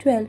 12।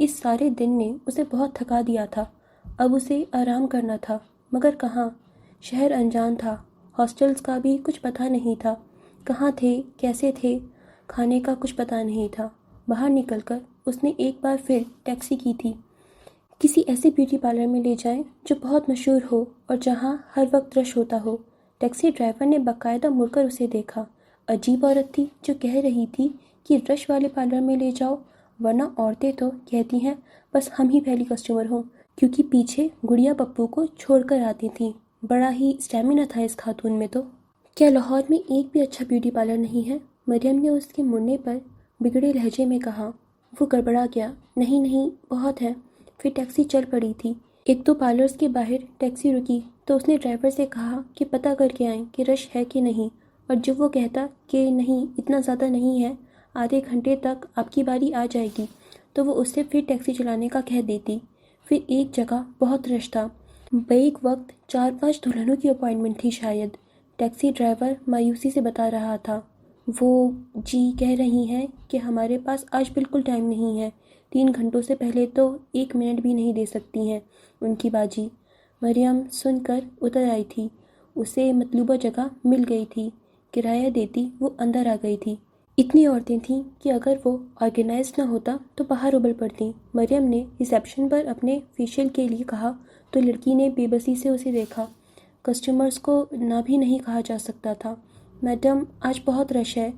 اس سارے دن نے اسے بہت تھکا دیا تھا۔ اب اسے آرام کرنا تھا، مگر کہاں؟ شہر انجان تھا، ہاسٹلز کا بھی کچھ پتہ نہیں تھا، کہاں تھے، کیسے تھے، کھانے کا کچھ پتہ نہیں تھا۔ باہر نکل کر اس نے ایک بار پھر ٹیکسی کی تھی، کسی ایسے بیوٹی پارلر میں لے جائیں جو بہت مشہور ہو اور جہاں ہر وقت رش ہوتا ہو۔ ٹیکسی ڈرائیور نے باقاعدہ مڑ کر اسے دیکھا۔ عجیب عورت تھی جو کہہ رہی تھی کہ رش والے پارلر میں لے جاؤ، ورنہ عورتیں تو کہتی ہیں بس ہم ہی پہلی کسٹمر ہوں، کیونکہ پیچھے گڑیا پپو کو چھوڑ کر آتی تھیں۔ بڑا ہی اسٹیمنا تھا اس خاتون میں تو۔ کیا لاہور میں ایک بھی اچھا بیوٹی پارلر نہیں ہے؟ مریم نے اس کے مڑنے پر بگڑے لہجے میں کہا۔ وہ گڑبڑا گیا۔ نہیں نہیں، بہت ہے۔ پھر ٹیکسی چل پڑی تھی۔ ایک دو پارلرز کے باہر ٹیکسی رکی تو اس نے ڈرائیور سے کہا کہ پتہ کر کے آئیں کہ رش ہے کہ نہیں، اور جب وہ کہتا کہ نہیں اتنا زیادہ نہیں ہے، آدھے گھنٹے تک آپ کی باری آ جائے گی، تو وہ اس سے پھر ٹیکسی چلانے کا کہہ دیتی۔ پھر ایک جگہ بہت رش تھا، بیک وقت 4-5 دلہنوں کی اپائنٹمنٹ تھی شاید۔ ٹیکسی ڈرائیور مایوسی سے بتا رہا تھا، وہ جی کہہ رہی ہیں کہ ہمارے پاس آج بالکل ٹائم نہیں ہے، 3 گھنٹوں سے پہلے تو 1 منٹ بھی نہیں دے سکتی ہیں ان کی باجی۔ مریم سن کر اتر آئی تھی، اسے مطلوبہ جگہ مل گئی تھی، کرایہ دیتی وہ اندر آ گئی تھی۔ اتنی عورتیں تھیں کہ اگر وہ آرگنائزڈ نہ ہوتا تو باہر ابل پڑتیں۔ مریم نے ریسیپشن پر اپنے فیشیل کے لیے کہا تو لڑکی نے بے بسی سے اسے دیکھا۔ کسٹمرز کو نہ بھی نہیں کہا جا سکتا تھا۔ میڈم آج بہت رش ہے،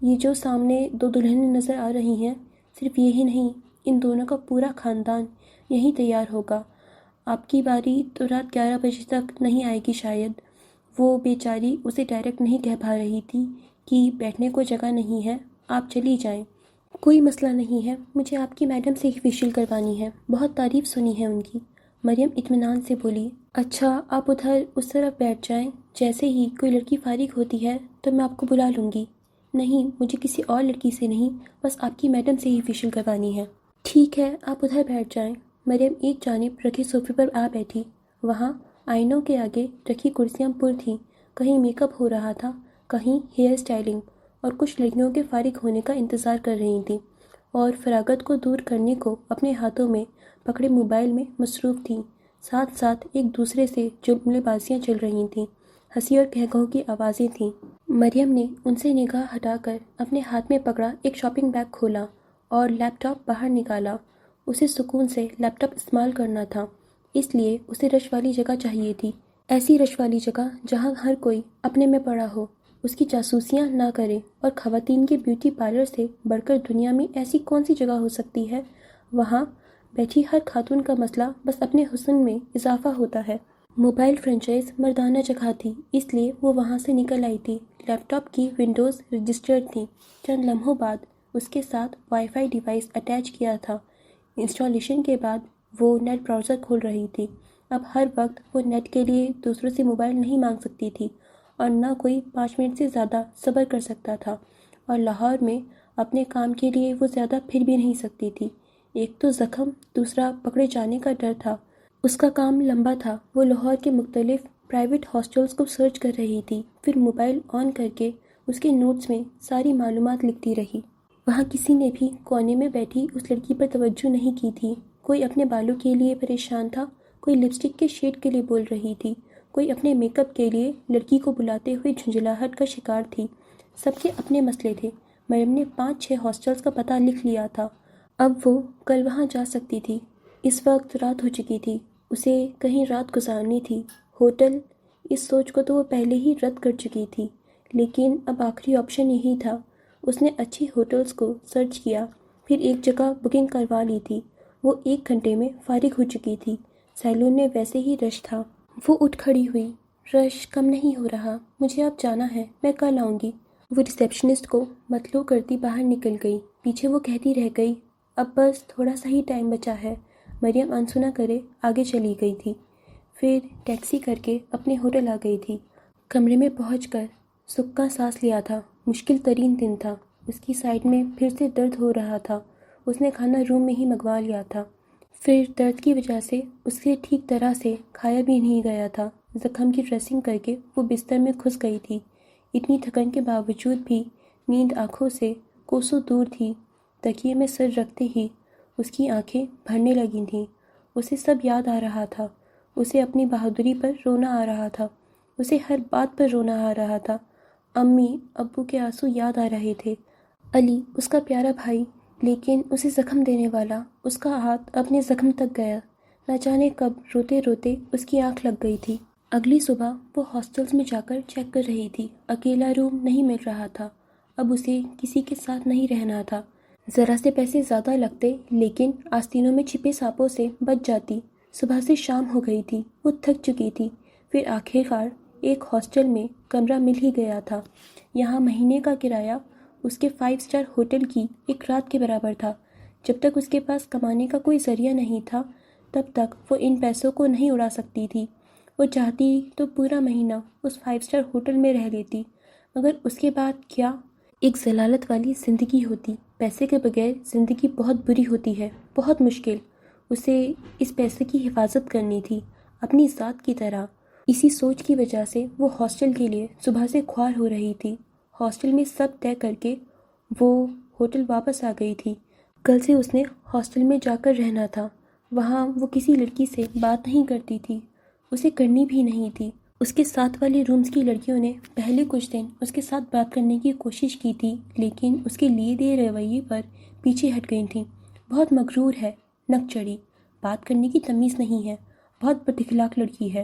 یہ جو سامنے 2 دلہنیں نظر آ رہی ہیں، صرف یہی نہیں، ان دونوں کا پورا خاندان یہیں تیار ہوگا۔ آپ کی باری تو رات 11 بجے تک نہیں آئے گی شاید۔ وہ بیچاری اسے ڈائریکٹ نہیں کہہ پا رہی تھی کہ بیٹھنے کو جگہ نہیں ہے، آپ چلی جائیں۔ کوئی مسئلہ نہیں ہے، مجھے آپ کی میڈم سے ہی فیشیل کروانی ہے، بہت تعریف سنی ہے ان کی۔ مریم اطمینان سے بولی۔ اچھا آپ ادھر اس طرف بیٹھ جائیں، جیسے ہی کوئی لڑکی فارغ ہوتی ہے تو میں آپ کو بلا لوں گی۔ نہیں، مجھے کسی اور لڑکی سے نہیں، بس آپ کی میڈم سے ہی فیشیل کروانی ہے۔ ٹھیک ہے، آپ ادھر بیٹھ جائیں۔ مریم ایک جانب رکھے صوفے پر آ بیٹھی۔ وہاں آئینوں کے آگے رکھی کرسیاں پر تھیں، کہیں میک اپ ہو رہا تھا، کہیں ہیئر اسٹائلنگ، اور کچھ لڑکیوں کے فارغ ہونے کا انتظار کر رہی تھیں، اور فراغت کو دور کرنے کو اپنے ہاتھوں میں پکڑے موبائل میں مصروف تھیں۔ ساتھ ساتھ ایک دوسرے سے جملے بازیاں چل رہی تھیں، ہنسی اور قہقہوں کی آوازیں تھیں۔ مریم نے ان سے نگاہ ہٹا کر اپنے ہاتھ میں پکڑا ایک شاپنگ بیگ کھولا اور لیپ ٹاپ باہر نکالا۔ اسے سکون سے لیپ ٹاپ استعمال کرنا تھا، اس لیے اسے رش والی جگہ چاہیے تھی، ایسی رش والی جگہ جہاں ہر کوئی اپنے میں پڑا ہو، اس کی جاسوسیاں نہ کرے، اور خواتین کے بیوٹی پارلر سے بڑھ کر دنیا میں ایسی کون سی جگہ ہو سکتی ہے؟ وہاں بیٹھی ہر خاتون کا مسئلہ بس اپنے حسن میں اضافہ ہوتا ہے۔ موبائل فرنچائز مردانہ جگہ تھی، اس لیے وہ وہاں سے نکل آئی تھی۔ لیپ ٹاپ کی ونڈوز رجسٹرڈ تھیں، چند لمحوں بعد اس کے ساتھ وائی فائی ڈیوائس اٹیچ کیا تھا۔ انسٹالیشن کے بعد وہ نیٹ براؤزر کھول رہی تھی۔ اب ہر وقت وہ نیٹ کے لیے دوسروں سے موبائل نہیں مانگ سکتی تھی، اور نہ کوئی 5 منٹ سے زیادہ صبر کر سکتا تھا، اور لاہور میں اپنے کام کے لیے وہ زیادہ پھر بھی نہیں سکتی تھی۔ ایک تو زخم، دوسرا پکڑے جانے کا ڈر تھا۔ اس کا کام لمبا تھا، وہ لاہور کے مختلف پرائیویٹ ہاسٹلز کو سرچ کر رہی تھی، پھر موبائل آن کر کے اس کے نوٹس میں ساری معلومات لکھتی رہی۔ وہاں کسی نے بھی کونے میں بیٹھی اس لڑکی پر توجہ نہیں کی تھی۔ کوئی اپنے بالوں کے لیے پریشان تھا، کوئی لپسٹک کے شیڈ کے لیے بول رہی تھی، کوئی اپنے میک اپ کے لیے لڑکی کو بلاتے ہوئے جھنجھلاہٹ کا شکار تھی۔ سب کے اپنے مسئلے تھے۔ مریم نے 5-6 ہاسٹلز کا پتہ لکھ لیا تھا۔ اب وہ کل وہاں جا سکتی تھی۔ اس وقت رات ہو چکی تھی، اسے کہیں رات گزارنی تھی۔ ہوٹل، اس سوچ کو تو وہ پہلے ہی رد کر چکی تھی، لیکن اب آخری آپشن یہی تھا۔ اس نے اچھی ہوٹلز کو سرچ کیا، پھر ایک جگہ بکنگ کروا لی تھی۔ وہ 1 گھنٹے میں فارغ ہو چکی تھی۔ سیلون میں ویسے ہی رش تھا۔ وہ اٹھ کھڑی ہوئی۔ رش کم نہیں ہو رہا، مجھے اب جانا ہے، میں کل آؤں گی۔ وہ ریسیپشنسٹ کو مطلوع کرتی باہر نکل گئی۔ پیچھے وہ کہتی رہ گئی، اب بس تھوڑا سا ہی ٹائم بچا ہے۔ مریم انسنا کرے آگے چلی گئی تھی، پھر ٹیکسی کر کے اپنے ہوٹل آ گئی تھی۔ کمرے میں پہنچ کر سکا سانس لیا تھا۔ مشکل ترین دن تھا۔ اس کی سائڈ میں پھر سے درد ہو رہا تھا۔ اس نے کھانا روم میں ہی منگوا لیا تھا، پھر درد کی وجہ سے اس سے ٹھیک طرح سے کھایا بھی نہیں گیا تھا۔ زخم کی ڈریسنگ کر کے وہ بستر میں گھس گئی تھی۔ اتنی تھکن کے باوجود بھی نیند آنکھوں سے کوسوں دور تھی۔ تکیے میں سر رکھتے ہی اس کی آنکھیں بھرنے لگی تھیں۔ اسے سب یاد آ رہا تھا۔ اسے اپنی بہادری پر رونا آ رہا تھا۔ اسے ہر بات پر رونا آ رہا تھا۔ امی ابو کے آنسو یاد آ رہے تھے۔ علی اس کا پیارا بھائی، لیکن اسے زخم دینے والا اس کا ہاتھ اپنے زخم تک گیا۔ نہ جانے کب روتے روتے اس کی آنکھ لگ گئی تھی۔ اگلی صبح وہ ہاسٹلز میں جا کر چیک کر رہی تھی۔ اکیلا روم نہیں مل رہا تھا۔ اب اسے کسی کے ساتھ نہیں رہنا تھا۔ ذرا سے پیسے زیادہ لگتے، لیکن آستینوں میں چھپے سانپوں سے بچ جاتی۔ صبح سے شام ہو گئی تھی۔ وہ تھک چکی تھی۔ پھر آخرکار ایک ہاسٹل میں کمرہ مل ہی گیا تھا۔ یہاں مہینے کا کرایہ اس کے 5 اسٹار ہوٹل کی ایک رات کے برابر تھا۔ جب تک اس کے پاس کمانے کا کوئی ذریعہ نہیں تھا، تب تک وہ ان پیسوں کو نہیں اڑا سکتی تھی۔ وہ چاہتی تو پورا مہینہ اس 5 اسٹار ہوٹل میں رہ لیتی، مگر اس کے بعد کیا؟ ایک ضلالت والی زندگی ہوتی۔ پیسے کے بغیر زندگی بہت بری ہوتی ہے، بہت مشکل۔ اسے اس پیسے کی حفاظت کرنی تھی، اپنی ذات کی طرح۔ اسی سوچ کی وجہ سے وہ ہاسٹل کے لیے صبح سے خوار ہو رہی تھی۔ ہاسٹل میں سب طے کر کے وہ ہوٹل واپس آ گئی تھی۔ کل سے اس نے ہاسٹل میں جا کر رہنا تھا۔ وہاں وہ کسی لڑکی سے بات نہیں کرتی تھی، اسے کرنی بھی نہیں تھی۔ اس کے ساتھ والے رومز کی لڑکیوں نے پہلے کچھ دن اس کے ساتھ بات کرنے کی کوشش کی تھی، لیکن اس کے لیے دے رویے پر پیچھے ہٹ گئی تھیں۔ بہت مغرور ہے، نک چڑھی، بات کرنے کی تمیز نہیں ہے، بہت بد اخلاق لڑکی ہے۔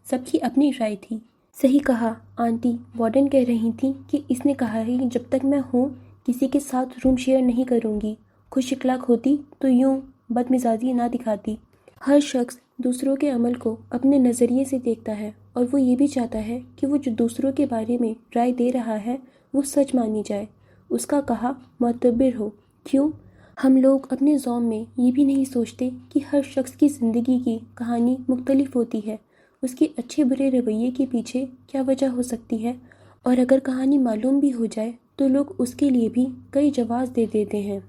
سب کی اپنی رائے تھی۔ صحیح کہا، آنٹی وارڈن کہہ رہی تھیں کہ اس نے کہا ہے کہ جب تک میں ہوں کسی کے ساتھ روم شیئر نہیں کروں گی۔ خوش اخلاق ہوتی تو یوں بد مزاجی نہ دکھاتی۔ ہر شخص دوسروں کے عمل کو اپنے نظریے سے دیکھتا ہے، اور وہ یہ بھی چاہتا ہے کہ وہ جو دوسروں کے بارے میں رائے دے رہا ہے وہ سچ مانی جائے، اس کا کہا معتبر ہو۔ کیوں؟ ہم لوگ اپنے ذوق میں یہ بھی نہیں سوچتے کہ ہر شخص کی زندگی کی کہانی مختلف ہوتی ہے، اس کے اچھے برے رویے کے پیچھے کیا وجہ ہو سکتی ہے، اور اگر کہانی معلوم بھی ہو جائے تو لوگ اس کے لیے بھی کئی جواز دے دیتے ہیں۔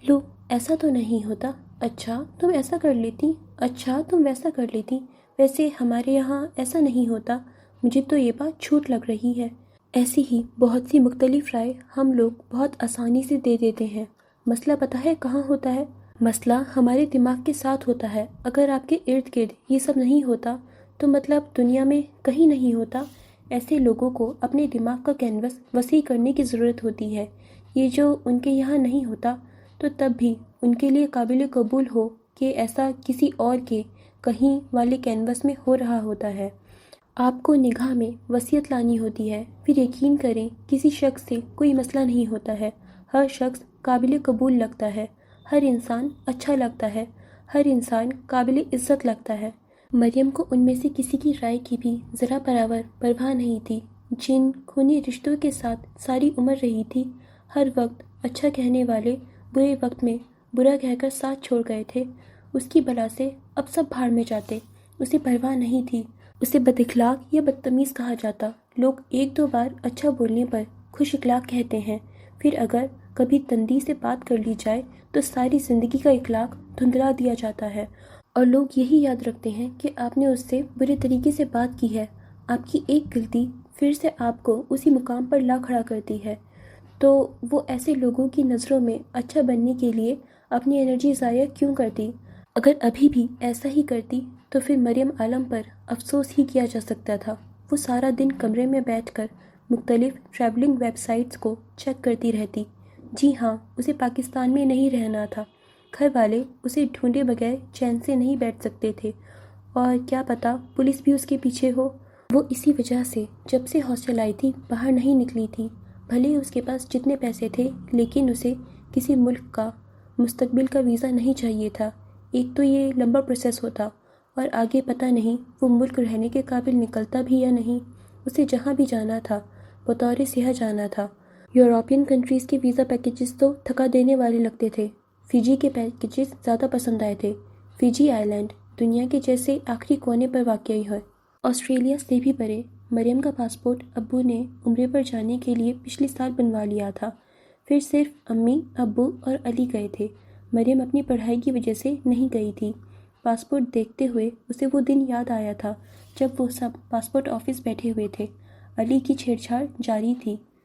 لو، ایسا تو نہیں ہوتا، اچھا تم ایسا کر لیتی، اچھا تم ویسا کر لیتی، ویسے ہمارے یہاں ایسا نہیں ہوتا، مجھے تو یہ بات چھوٹ لگ رہی ہے۔ ایسی ہی بہت سی مختلف رائے ہم لوگ بہت آسانی سے دے دیتے ہیں۔ مسئلہ پتہ ہے کہاں ہوتا ہے؟ مسئلہ ہمارے دماغ کے ساتھ ہوتا ہے۔ اگر آپ کے ارد گرد یہ سب نہیں ہوتا تو مطلب دنیا میں کہیں نہیں ہوتا۔ ایسے لوگوں کو اپنے دماغ کا کینوس وسیع کرنے کی ضرورت ہوتی ہے۔ یہ جو ان کے یہاں نہیں ہوتا تو تب بھی ان کے لیے قابل قبول ہو کہ ایسا کسی اور کے کہیں والے کینوس میں ہو رہا ہوتا ہے۔ آپ کو نگاہ میں وسعت لانی ہوتی ہے، پھر یقین کریں کسی شخص سے کوئی مسئلہ نہیں ہوتا ہے۔ ہر شخص قابل قبول لگتا ہے، ہر انسان اچھا لگتا ہے، ہر انسان قابل عزت لگتا ہے۔ مریم کو ان میں سے کسی کی رائے کی بھی ذرا برابر پرواہ نہیں تھی۔ جن خونی رشتوں کے ساتھ ساری عمر رہی تھی، ہر وقت اچھا کہنے والے برے وقت میں برا کہہ کر ساتھ چھوڑ گئے تھے، اس کی بلا سے اب سب بھاڑ میں جاتے۔ اسے پرواہ نہیں تھی، اسے بد اخلاق یا بدتمیز کہا جاتا۔ لوگ ایک دو بار اچھا بولنے پر خوش اخلاق کہتے ہیں، پھر اگر کبھی تندی سے بات کر لی جائے تو ساری زندگی کا اخلاق دھندلا دیا جاتا ہے، اور لوگ یہی یاد رکھتے ہیں کہ آپ نے اس سے برے طریقے سے بات کی ہے۔ آپ کی ایک غلطی پھر سے آپ کو اسی مقام پر لا کھڑا کرتی ہے، تو وہ ایسے لوگوں کی نظروں میں اچھا بننے کے لیے اپنی انرجی ضائع کیوں کرتی؟ اگر ابھی بھی ایسا ہی کرتی تو پھر مریم عالم پر افسوس ہی کیا جا سکتا تھا۔ وہ سارا دن کمرے میں بیٹھ کر مختلف ٹریولنگ ویب سائٹس کو چیک کرتی رہتی۔ جی ہاں، اسے پاکستان میں نہیں رہنا تھا۔ گھر والے اسے ڈھونڈے بغیر چین سے نہیں بیٹھ سکتے تھے، اور کیا پتہ پولیس بھی اس کے پیچھے ہو۔ وہ اسی وجہ سے جب سے ہاسٹل آئی تھی باہر نہیں نکلی تھی۔ بھلے اس کے پاس جتنے پیسے تھے، لیکن اسے کسی ملک کا مستقبل کا ویزا نہیں چاہیے تھا۔ ایک تو یہ لمبا پروسیس ہوتا، اور آگے پتہ نہیں وہ ملک رہنے کے قابل نکلتا بھی یا نہیں۔ اسے جہاں بھی جانا تھا بطور سیاح جانا تھا۔ یورپین کنٹریز کے ویزا پیکیجز تو تھکا دینے والے لگتے تھے۔ فجی کے پیکیجز زیادہ پسند آئے تھے۔ فجی آئی لینڈ دنیا کے جیسے آخری کونے پر واقع ہے، آسٹریلیا سے بھی پرے۔ مریم کا پاسپورٹ ابو نے عمرے پر جانے کے لیے پچھلے سال بنوا لیا تھا، پھر صرف امی، ابو اور علی گئے تھے۔ مریم اپنی پڑھائی کی وجہ سے نہیں گئی تھی۔ پاسپورٹ دیکھتے ہوئے اسے وہ دن یاد آیا تھا جب وہ سب پاسپورٹ آفس بیٹھے ہوئے تھے۔ علی کی چھیڑ چھاڑ جاری تھی۔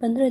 15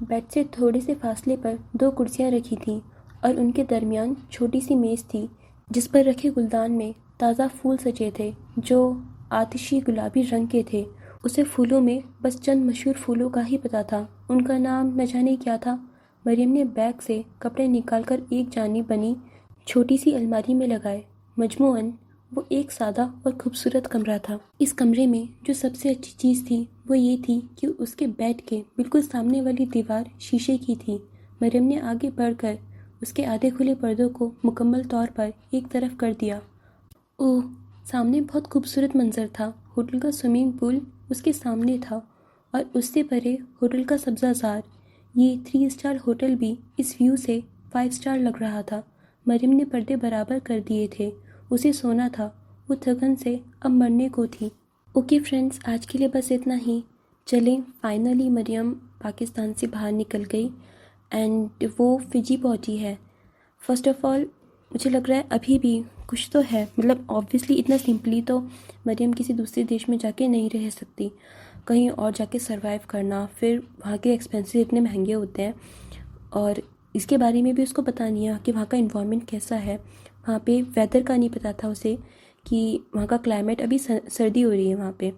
بیڈ سے تھوڑے سے فاصلے پر 2 کرسیاں رکھی تھیں اور ان کے درمیان چھوٹی سی میز تھی جس پر رکھے گلدان میں تازہ پھول سجے تھے جو آتشی گلابی رنگ کے تھے۔ اسے پھولوں میں بس چند مشہور پھولوں کا ہی پتہ تھا، ان کا نام نہ جانے کیا تھا۔ مریم نے بیگ سے کپڑے نکال کر ایک جانب بنی چھوٹی سی الماری میں لگائے۔ مجموعاً وہ ایک سادہ اور خوبصورت کمرہ تھا۔ اس کمرے میں جو سب سے اچھی چیز تھی وہ یہ تھی کہ اس کے بیڈ کے بالکل سامنے والی دیوار شیشے کی تھی۔ مریم نے آگے بڑھ کر اس کے آدھے کھلے پردوں کو مکمل طور پر ایک طرف کر دیا۔ اوہ، سامنے بہت خوبصورت منظر تھا۔ ہوٹل کا سوئمنگ پول اس کے سامنے تھا اور اس سے پرے ہوٹل کا سبزہ زار۔ یہ 3 اسٹار ہوٹل بھی اس ویو سے 5 اسٹار لگ رہا تھا۔ مریم نے پردے برابر کر دیے تھے، اسے سونا تھا، وہ تھکن سے اب مرنے کو تھی۔ اوکے فرینڈز، آج کے لیے بس اتنا ہی۔ چلیں، فائنلی مریم پاکستان سے باہر نکل گئی اینڈ وہ فجی پہنچی ہے۔ فرسٹ آف آل مجھے لگ رہا ہے ابھی بھی کچھ تو ہے، مطلب آبویسلی اتنا سمپلی تو مریم کسی دوسرے دیش میں جا کے نہیں رہ سکتی، کہیں اور جا کے سروائیو کرنا، پھر وہاں کے ایکسپینسز اتنے مہنگے ہوتے ہیں اور اس کے بارے میں بھی اس کو پتہ نہیں ہے کہ وہاں کا انوائرمنٹ کیسا ہے۔ وہاں پہ ویدر کا نہیں پتہ تھا اسے کہ وہاں کا کلائمیٹ ابھی سردی ہو رہی ہے وہاں پہ،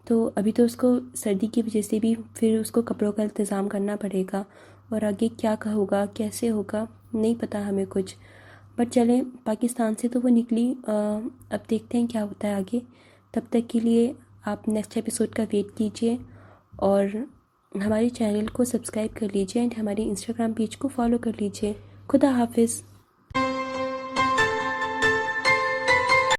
تو ابھی تو اس کو سردی کی وجہ سے بھی پھر اس کو کپڑوں کا انتظام کرنا پڑے گا اور آگے کیا ہوگا کیسے ہوگا نہیں پتہ ہمیں کچھ۔ بٹ چلیں، پاکستان سے تو وہ نکلی، اب دیکھتے ہیں کیا ہوتا ہے آگے۔ تب تک کے لیے آپ نیکسٹ ایپیسوڈ کا ویٹ کیجیے اور ہمارے چینل کو سبسکرائب کر لیجیے اینڈ ہمارے انسٹاگرام پیج کو فالو کر لیجیے۔ خدا حافظ۔